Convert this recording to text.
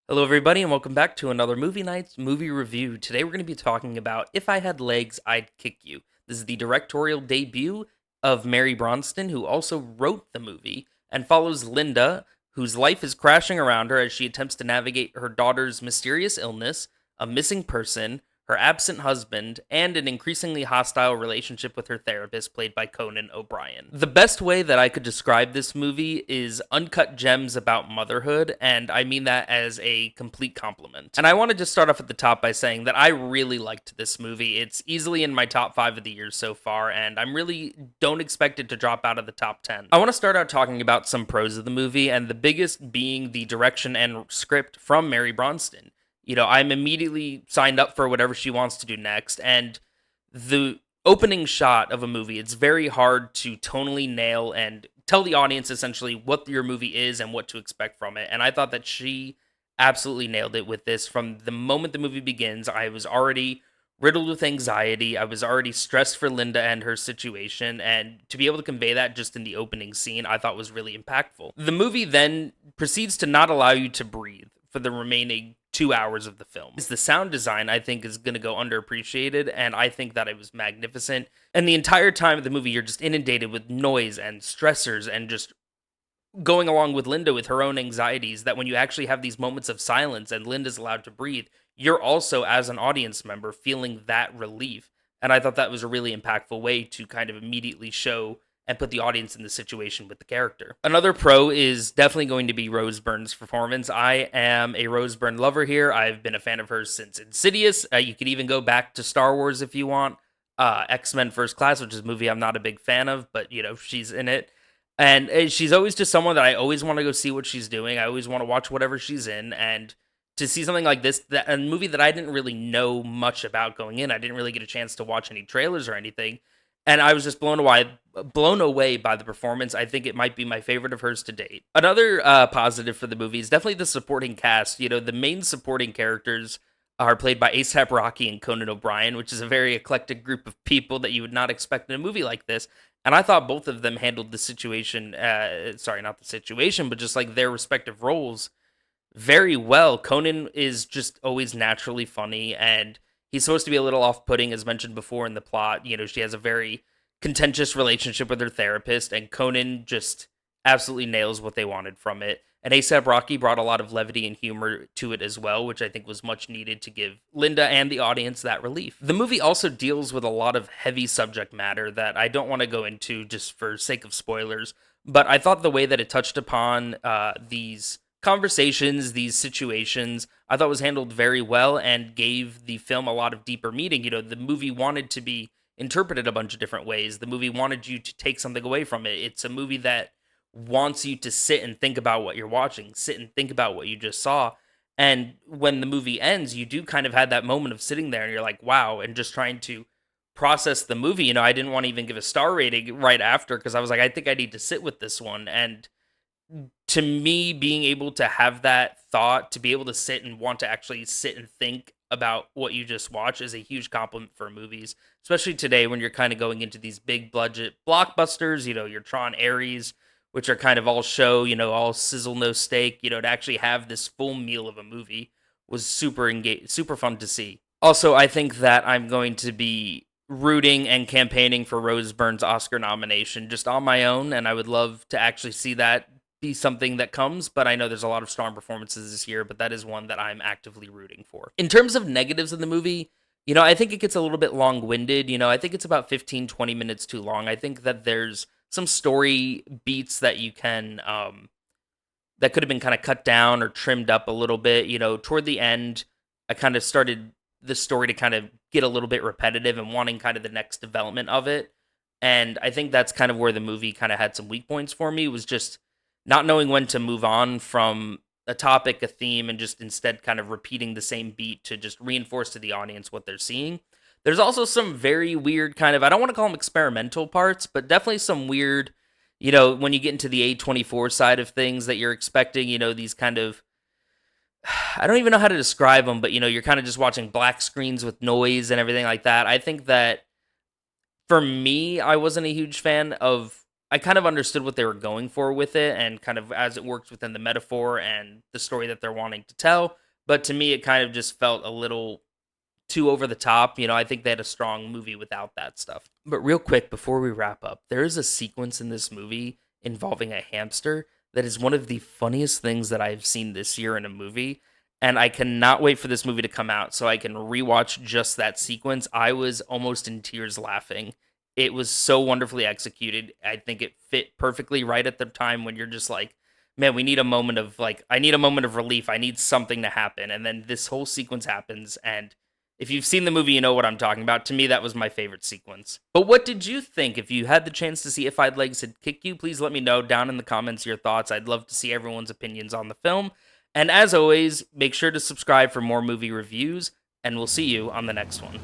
Hello, everybody, and welcome back to another Movie Nights movie review. Today, we're going to be talking about If I Had Legs, I'd Kick You. This is the directorial debut of Mary Bronstein, who also wrote the movie, and follows Linda, whose life is crashing around her as she attempts to navigate her daughter's mysterious illness, a missing person, her absent husband, and an increasingly hostile relationship with her therapist, played by Conan O'Brien. The best way that I could describe this movie is Uncut Gems about motherhood, and I mean that as a complete compliment. And I want to just start off at the top by saying that I really liked this movie. It's easily in my top 5 of the year so far, and I'm really don't expect it to drop out of the top 10. I want to start out talking about some pros of the movie, and the biggest being the direction and script from Mary Bronstein. I'm immediately signed up for whatever she wants to do next. And the opening shot of a movie, it's very hard to tonally nail and tell the audience essentially what your movie is and what to expect from it. And I thought that she absolutely nailed it with this. From the moment the movie begins, I was already riddled with anxiety. I was already stressed for Linda and her situation. And to be able to convey that just in the opening scene, I thought was really impactful. The movie then proceeds to not allow you to breathe for the remaining 2 hours of the film. The sound design, I think, is going to go underappreciated, and I think that it was magnificent. And the entire time of the movie, you're just inundated with noise and stressors and just going along with Linda with her own anxieties, that when you actually have these moments of silence and Linda's allowed to breathe, you're also, as an audience member, feeling that relief. And I thought that was a really impactful way to kind of immediately show and put the audience in the situation with the character. Another pro is definitely going to be Rose Byrne's performance. I am a Rose Byrne lover here. I've been a fan of hers since Insidious. You could even go back to Star Wars if you want. X-Men First Class, which is a movie I'm not a big fan of, but, she's in it. And she's always just someone that I always want to go see what she's doing. I always want to watch whatever she's in. And to see something like this, a movie that I didn't really know much about going in, I didn't really get a chance to watch any trailers or anything, and I was just blown away by the performance. I think it might be my favorite of hers to date. Another positive for the movie is definitely the supporting cast. The main supporting characters are played by A$AP Rocky and Conan O'Brien, which is a very eclectic group of people that you would not expect in a movie like this. And I thought both of them handled the situation, sorry, not the situation, but just like their respective roles very well. Conan is just always naturally funny, and he's supposed to be a little off-putting, as mentioned before in the plot. She has a very contentious relationship with her therapist, and Conan just absolutely nails what they wanted from it. And A$AP Rocky brought a lot of levity and humor to it as well, which I think was much needed to give Linda and the audience that relief. The movie also deals with a lot of heavy subject matter that I don't want to go into just for sake of spoilers, but I thought the way that it touched upon these conversations, these situations, I thought was handled very well and gave the film a lot of deeper meaning. The movie wanted to be interpreted a bunch of different ways. The movie wanted you to take something away from it. It's a movie that wants you to sit and think about what you're watching, sit and think about what you just saw. And when the movie ends, you do kind of have that moment of sitting there and you're like, wow, and just trying to process the movie. I didn't want to even give a star rating right after because I was like, I think I need to sit with this one. And to me, being able to have that thought, to be able to sit and want to actually sit and think about what you just watched is a huge compliment for movies, especially today when you're kind of going into these big budget blockbusters, your Tron Ares, which are kind of all show, all sizzle, no steak, to actually have this full meal of a movie was super fun to see. Also, I think that I'm going to be rooting and campaigning for Rose Byrne's Oscar nomination just on my own, and I would love to actually see that be something that comes, but I know there's a lot of strong performances this year, but that is one that I'm actively rooting for. In terms of negatives in the movie, I think it gets a little bit long-winded. I think it's about 15, 20 minutes too long. I think that there's some story beats that you can, that could have been kind of cut down or trimmed up a little bit. Toward the end, I kind of started the story to kind of get a little bit repetitive and wanting kind of the next development of it. And I think that's kind of where the movie kind of had some weak points for me, was just not knowing when to move on from a topic, a theme, and just instead kind of repeating the same beat to just reinforce to the audience what they're seeing. There's also some very weird kind of, I don't want to call them experimental parts, but definitely some weird, when you get into the A24 side of things that you're expecting, these kind of, I don't even know how to describe them, but, you're kind of just watching black screens with noise and everything like that. I think that for me, I wasn't a huge fan of I kind of understood what they were going for with it and kind of as it works within the metaphor and the story that they're wanting to tell. But to me, it kind of just felt a little too over the top. I think they had a strong movie without that stuff. But real quick, before we wrap up, there is a sequence in this movie involving a hamster that is one of the funniest things that I've seen this year in a movie. And I cannot wait for this movie to come out so I can rewatch just that sequence. I was almost in tears laughing. It was so wonderfully executed. I think it fit perfectly right at the time when you're just like, man, we need a moment of like, I need a moment of relief. I need something to happen. And then this whole sequence happens. And if you've seen the movie, you know what I'm talking about. To me, that was my favorite sequence. But what did you think? If you had the chance to see If I'd Legs Had Kicked You, please let me know down in the comments your thoughts. I'd love to see everyone's opinions on the film. And as always, make sure to subscribe for more movie reviews, and we'll see you on the next one.